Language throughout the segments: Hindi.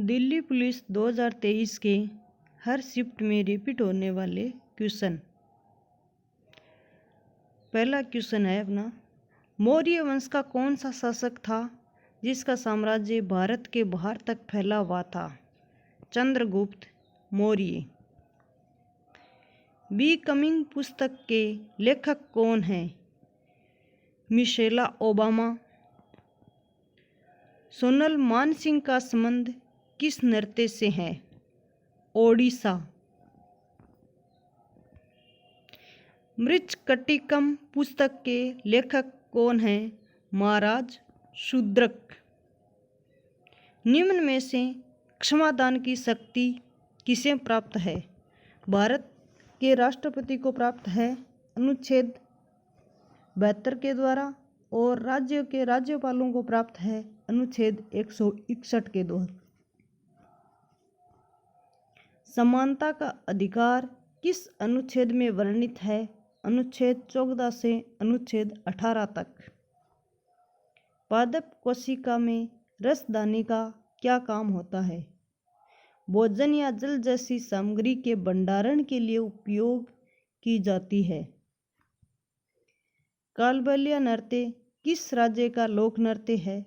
दिल्ली पुलिस 2023 के हर शिफ्ट में रिपीट होने वाले क्वेश्चन। पहला क्वेश्चन है अपना, मौर्य वंश का कौन सा शासक था जिसका साम्राज्य भारत के बाहर तक फैला हुआ था? चंद्रगुप्त मौर्य। बी कमिंग पुस्तक के लेखक कौन हैं? मिशेला ओबामा। सोनल मानसिंह का संबंध किस नृत्य से है? ओडिशा। मृच्छकटिकम पुस्तक के लेखक कौन हैं? महाराज शूद्रक। निम्न में से क्षमादान की शक्ति किसे प्राप्त है? भारत के राष्ट्रपति को प्राप्त है अनुच्छेद 72 के द्वारा, और राज्यों के राज्यपालों को प्राप्त है अनुच्छेद 161 के द्वारा। समानता का अधिकार किस अनुच्छेद में वर्णित है? अनुच्छेद 14 से अनुच्छेद 18 तक। पादप कोशिका में रसदानी का क्या काम होता है? भोजन या जल जैसी सामग्री के भंडारण के लिए उपयोग की जाती है। कालबेलिया नृत्य किस राज्य का लोक नृत्य है?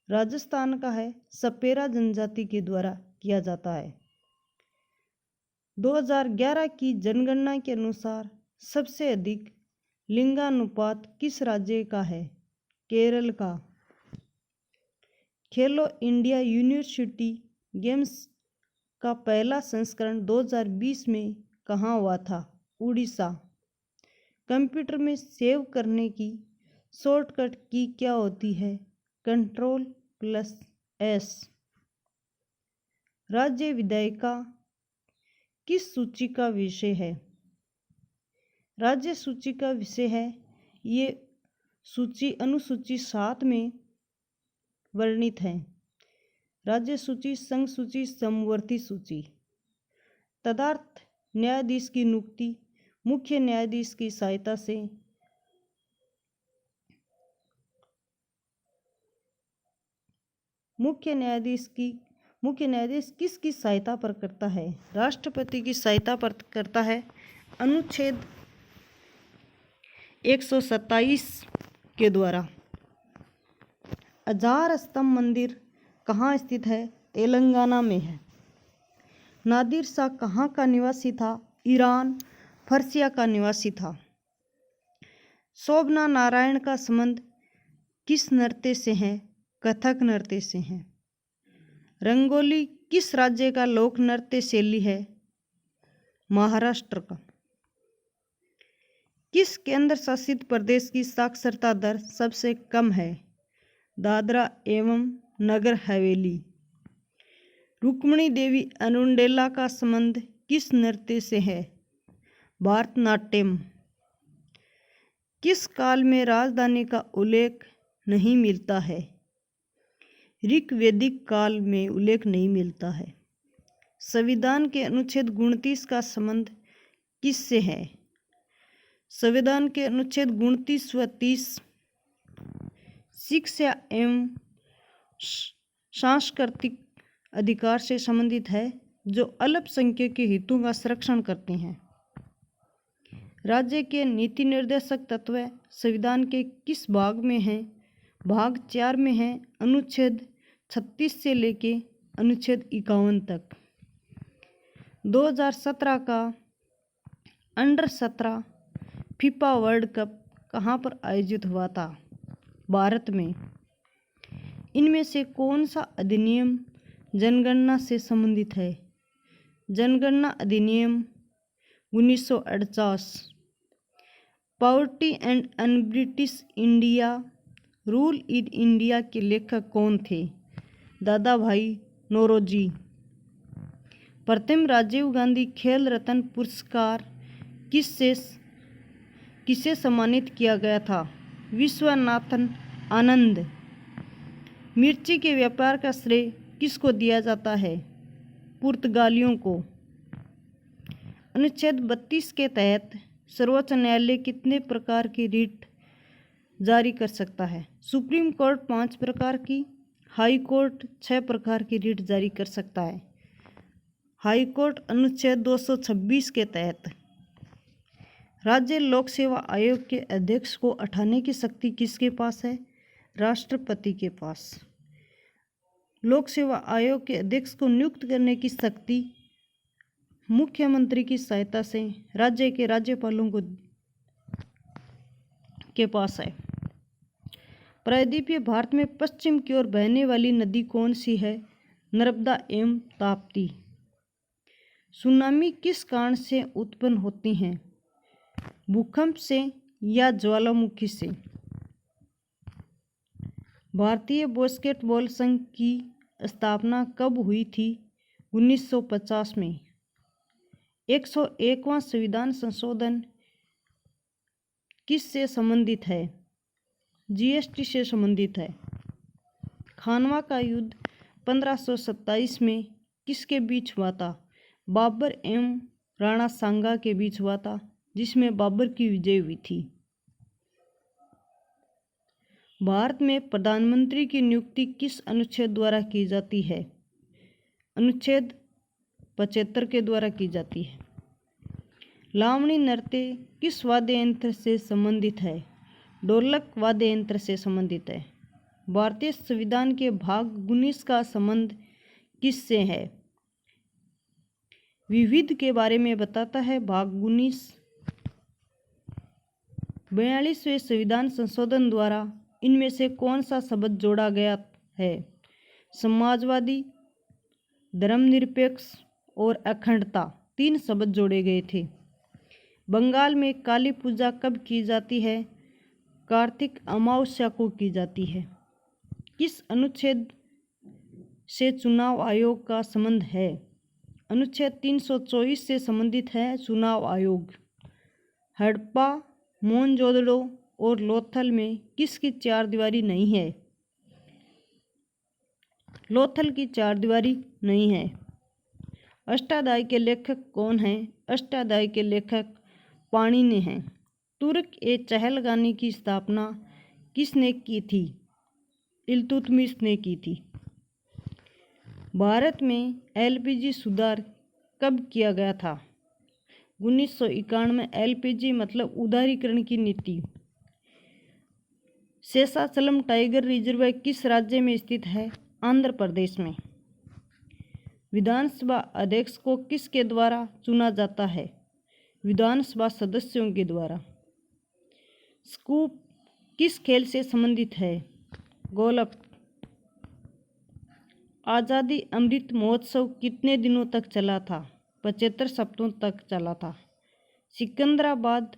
राजस्थान का है। सपेरा जनजाति के द्वारा किया जाता है। 2011 की जनगणना के अनुसार सबसे अधिक लिंगानुपात किस राज्य का है? केरल का। खेलो इंडिया यूनिवर्सिटी गेम्स का पहला संस्करण 2020 में कहाँ हुआ था? उड़ीसा। कंप्यूटर में सेव करने की शॉर्टकट की क्या होती है? Ctrl+S। राज्य विधायिका किस सूची का विषय है? राज्य सूची का विषय है। ये सूची अनुसूची 7 में वर्णित है। राज्य सूची, संघ सूची, समवर्ती सूची। तदर्थ न्यायाधीश की नियुक्ति मुख्य न्यायाधीश की सहायता से मुख्य न्यायाधीश किसकी सहायता पर करता है? राष्ट्रपति की सहायता पर करता है अनुच्छेद 127 के द्वारा। हजार स्तंभ मंदिर कहाँ स्थित है? तेलंगाना में है। नादिर शाह कहाँ का निवासी था? ईरान, पर्सिया का निवासी था। शोभना नारायण का संबंध किस नृत्य से है? कथक नृत्य से है। रंगोली किस राज्य का लोक नृत्य शैली है? महाराष्ट्र का। किस केंद्र शासित प्रदेश की साक्षरता दर सबसे कम है? दादरा एवं नगर हवेली। रुक्मिणी देवी अनुंडेला का संबंध किस नृत्य से है? भारतनाट्यम। किस काल में राजधानी का उल्लेख नहीं मिलता है? ऋग्वैदिक काल में उल्लेख नहीं मिलता है। संविधान के अनुच्छेद 29 का संबंध किससे है? संविधान के अनुच्छेद 29 व 30 शिक्षा एवं सांस्कृतिक अधिकार से संबंधित है, जो अल्पसंख्यक के हितों का संरक्षण करते हैं। राज्य के नीति निर्देशक तत्व संविधान के किस भाग में हैं? भाग 4 में है। अनुच्छेद 36 से लेके अनुच्छेद 51 तक। 2017 का अंडर 17 फीफा वर्ल्ड कप कहाँ पर आयोजित हुआ था? भारत में। इनमें से कौन सा अधिनियम जनगणना से संबंधित है? जनगणना अधिनियम 1948। Poverty and un British India rule in India के लेखक कौन थे? दादा भाई नौरोजी। प्रथम राजीव गांधी खेल रत्न पुरस्कार किसे सम्मानित किया गया था? विश्वनाथन आनंद। मिर्ची के व्यापार का श्रेय किसको दिया जाता है? पुर्तगालियों को। अनुच्छेद 32 के तहत सर्वोच्च न्यायालय कितने प्रकार की रिट जारी कर सकता है? सुप्रीम कोर्ट 5 प्रकार की, हाई कोर्ट 6 प्रकार की रिट जारी कर सकता है। हाई कोर्ट अनुच्छेद 226 के तहत राज्य लोक सेवा आयोग के अध्यक्ष को हटाने की शक्ति किसके पास है? राष्ट्रपति के पास। लोक सेवा आयोग के अध्यक्ष को नियुक्त करने की शक्ति मुख्यमंत्री की सहायता से राज्य के राज्यपालों के पास है। प्रायद्वीपीय भारत में पश्चिम की ओर बहने वाली नदी कौन सी है? नर्मदा एवं ताप्ती। सुनामी किस कारण से उत्पन्न होती हैं? भूकंप से या ज्वालामुखी से। भारतीय बास्केटबॉल संघ की स्थापना कब हुई थी? 1950 में। 101वां संविधान संशोधन किस से संबंधित है? जीएसटी से संबंधित है। खानवा का युद्ध 1527 में किसके बीच हुआ था? बाबर एवं राणा सांगा के बीच हुआ था, जिसमें बाबर की विजय हुई थी। भारत में प्रधानमंत्री की नियुक्ति किस अनुच्छेद द्वारा की जाती है? अनुच्छेद 75 के द्वारा की जाती है। लावणी नृत्य किस वाद्य यंत्र से संबंधित है? ढोलक वाद्य यंत्र से संबंधित है। भारतीय संविधान के भाग 19 का संबंध किससे है? विविध के बारे में बताता है भाग 19। 42वें संविधान संशोधन द्वारा इनमें से कौन सा शब्द जोड़ा गया है? समाजवादी, धर्मनिरपेक्ष और अखंडता, 3 शब्द जोड़े गए थे। बंगाल में काली पूजा कब की जाती है? कार्तिक अमावस्या को की जाती है। किस अनुच्छेद से चुनाव आयोग का संबंध है? अनुच्छेद 324 से संबंधित है चुनाव आयोग। हड़प्पा, मोहनजोदड़ो और लोथल में किसकी 4 दीवारी नहीं है? लोथल की 4 दीवारी नहीं है। अष्टाध्यायी के लेखक कौन हैं? अष्टाध्यायी के लेखक पाणिनि हैं। तुर्क ए चहलगानी की स्थापना किसने की थी? इल्तुतमिश ने की थी। भारत में एलपीजी सुधार कब किया गया था? 1991 में। एलपीजी मतलब उदारीकरण की नीति। शेषाचलम टाइगर रिजर्व किस राज्य में स्थित है? आंध्र प्रदेश में। विधानसभा अध्यक्ष को किसके द्वारा चुना जाता है? विधानसभा सदस्यों के द्वारा। स्कूप किस खेल से संबंधित है? गोल्फ। आज़ादी अमृत महोत्सव कितने दिनों तक चला था? 75 सप्ताहों तक चला था। सिकंदराबाद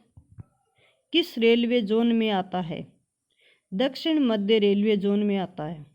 किस रेलवे जोन में आता है? दक्षिण मध्य रेलवे जोन में आता है।